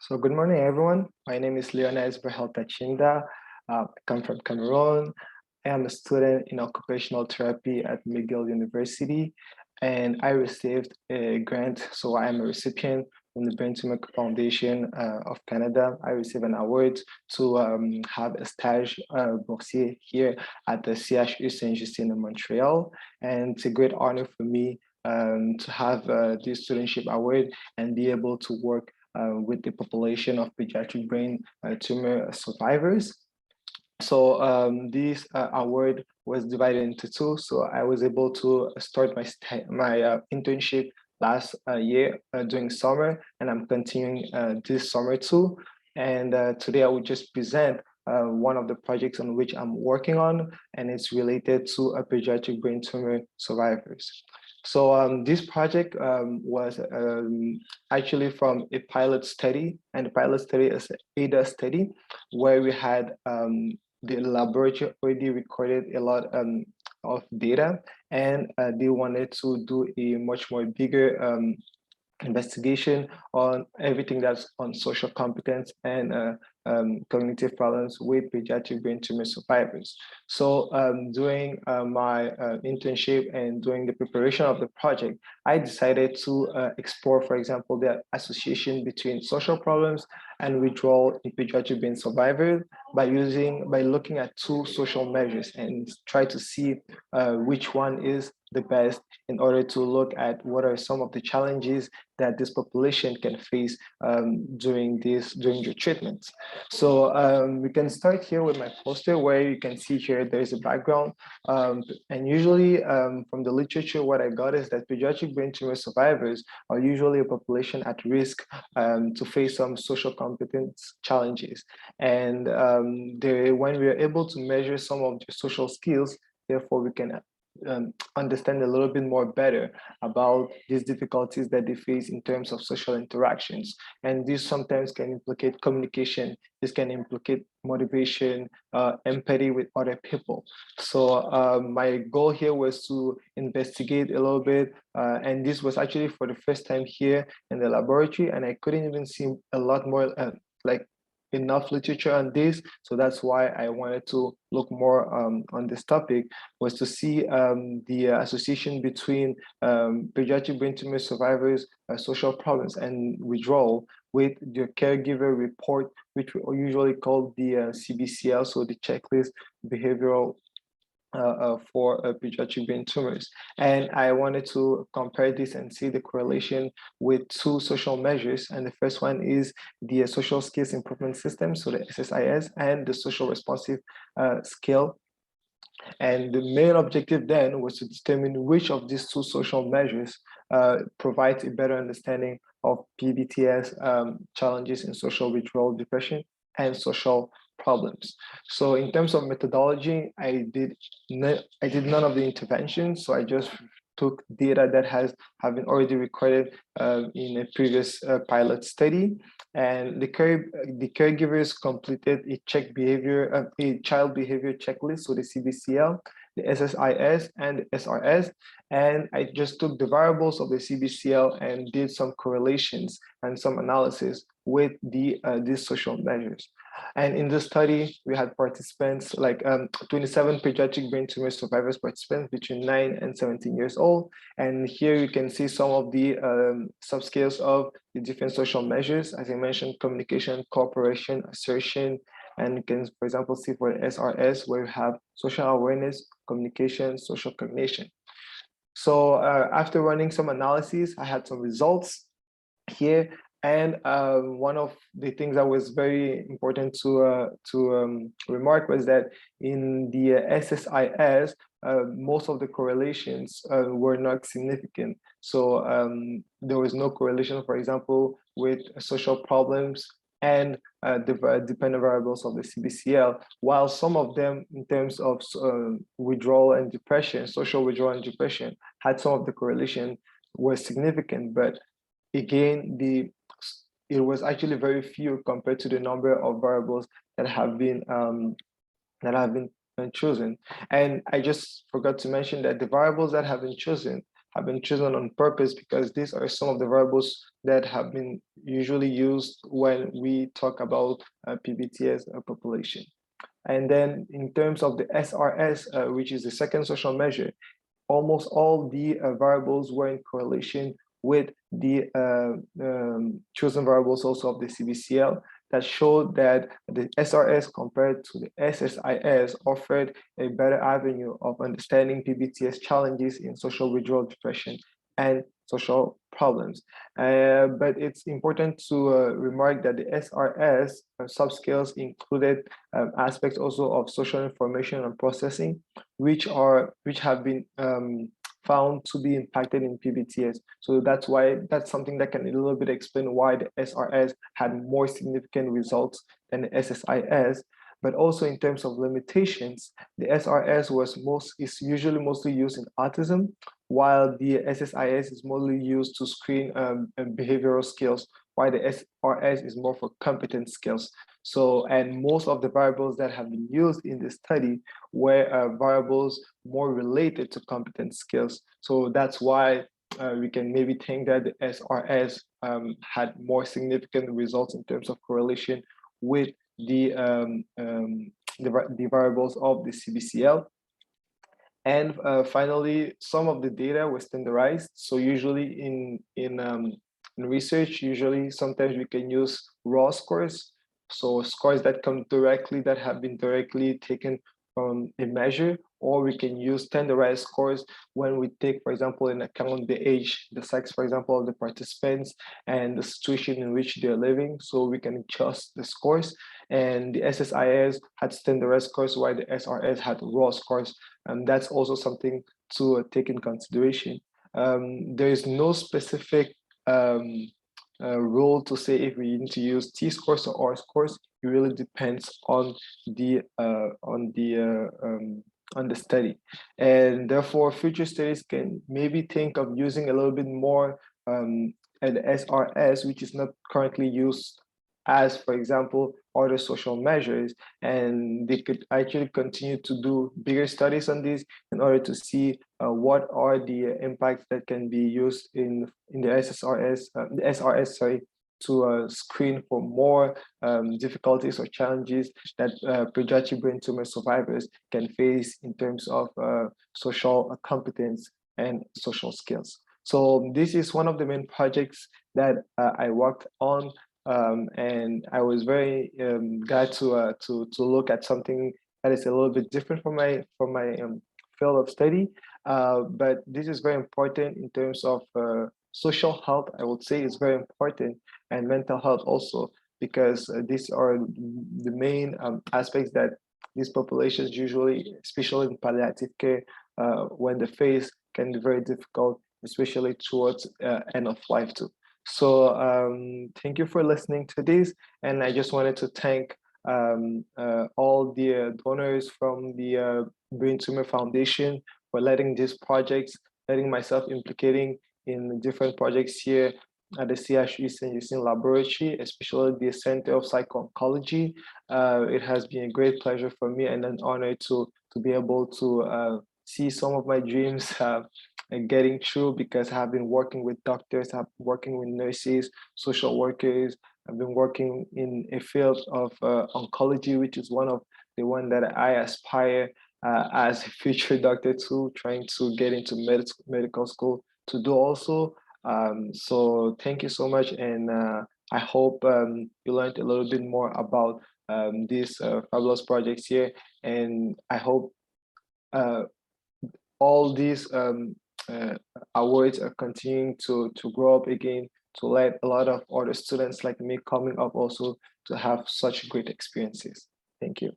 So good morning, everyone. My name is Leoanes Brael Tatchinda. I come from Cameroon. I am a student in occupational therapy at McGill University, and I received a grant. So I am a recipient from the Brain Tumor Foundation of Canada. I received an award to have a stage boursier here at the CHU Sainte-Justine in Montreal, and it's a great honor for me to have this studentship award and be able to work with the population of pediatric brain tumor survivors. So this award was divided into two. So I was able to start my internship last year during summer, and I'm continuing this summer too. And today I will just present one of the projects on which I'm working on, and it's related to pediatric brain tumor survivors. So this project was actually from a pilot study, and the pilot study is an ADA study where we had the laboratory already recorded a lot of data, and they wanted to do a much more bigger investigation on everything that's on social competence and cognitive problems with pediatric brain tumor survivors. So during my internship and during the preparation of the project, I decided to explore, for example, the association between social problems and withdrawal in pediatric brain survivors by looking at two social measures and try to see which one is the best in order to look at what are some of the challenges that this population can face during the treatments. So we can start here with my poster where you can see here there's a background. And usually from the literature, what I got is that pediatric brain tumor survivors are usually a population at risk to face some social competence challenges. And when we are able to measure some of the social skills, therefore we can understand a little bit more better about these difficulties that they face in terms of social interactions. And this sometimes can implicate communication, this can implicate motivation, empathy with other people. So my goal here was to investigate a little bit, and this was actually for the first time here in the laboratory, and I couldn't even see a lot more like enough literature on this. So that's why I wanted to look more on this topic, was to see the association between pediatric brain tumor survivors, social problems and withdrawal with the caregiver report, which we usually call the CBCL, so the checklist behavioral for pediatric brain tumors. And I wanted to compare this and see the correlation with two social measures. And the first one is the social skills improvement system, so the SSIS, and the social responsive scale. And the main objective then was to determine which of these two social measures provides a better understanding of PBTS challenges in social withdrawal depression and social problems. So in terms of methodology, I did none of the interventions. So I just took data that have been already recorded in a previous pilot study, and the caregivers completed a child behavior checklist, so the CBCL, the SSIS, and the SRS. And I just took the variables of the CBCL and did some correlations and some analysis with these social measures. And in this study, we had participants like 27 pediatric brain tumor survivors participants between 9 and 17 years old. And here you can see some of the subscales of the different social measures. As I mentioned, communication, cooperation, assertion, and you can, for example, see for SRS, where you have social awareness, communication, social cognition. So after running some analyses, I had some results here. And one of the things that was very important to remark was that in the SSIS, most of the correlations were not significant. So there was no correlation, for example, with social problems and the dependent variables of the CBCL, while some of them in terms of withdrawal and depression, social withdrawal and depression, had some of the correlation were significant, but again, it was actually very few compared to the number of variables that have been chosen. And I just forgot to mention that the variables that have been chosen have been chosen on purpose because these are some of the variables that have been usually used when we talk about PBTS population. And then in terms of the SRS, which is the second social measure, almost all the variables were in correlation with the chosen variables also of the CBCL that showed that the SRS compared to the SSIS offered a better avenue of understanding PBTS challenges in social withdrawal depression and social problems. But it's important to remark that the SRS subscales included aspects also of social information and processing, which have been found to be impacted in PBTS. So that's something that can a little bit explain why the SRS had more significant results than the SSIS. But also in terms of limitations, the SRS is usually mostly used in autism, while the SSIS is mostly used to screen behavioral skills, while the SRS is more for competence skills. So, and most of the variables that have been used in this study were variables more related to competence skills. So that's why we can maybe think that the SRS had more significant results in terms of correlation with the variables of the CBCL. And finally, some of the data was standardized. So usually in research, sometimes we can use raw scores. So scores that have been directly taken from a measure, or we can use standardized scores when we take, for example, in account the age, the sex, for example, of the participants and the situation in which they're living. So we can adjust the scores. And the SSIS had standardized scores, while the SRS had raw scores. And that's also something to take in consideration. There is no specific rule to say if we need to use T scores or R scores. It really depends on the study, and therefore future studies can maybe think of using a little bit more an SRS, which is not currently used as, for example, other social measures, and they could actually continue to do bigger studies on this in order to see what are the impacts that can be used in the SRS, sorry, to screen for more difficulties or challenges that pediatric brain tumor survivors can face in terms of social competence and social skills. So this is one of the main projects that I worked on. And I was very glad to look at something that is a little bit different from my field of study. But this is very important in terms of social health. I would say it's very important, and mental health also, because these are the main aspects that these populations usually, especially in palliative care, when they face, can be very difficult, especially towards end of life too. So thank you for listening to this. And I just wanted to thank all the donors from the Brain Tumor Foundation for letting myself implicating in different projects here at the CHU Sainte-Justine Laboratory, especially the Center of Psycho-Oncology. It has been a great pleasure for me and an honor to be able to see some of my dreams getting true, because I have been working with doctors, I've been working with nurses, social workers. I've been working in a field of oncology, which is one that I aspire as a future doctor to, trying to get into medical school to do also. So thank you so much, and I hope you learned a little bit more about these fabulous projects here, and I hope all these awards are continuing to grow up again, to let a lot of other students like me coming up also to have such great experiences. Thank you.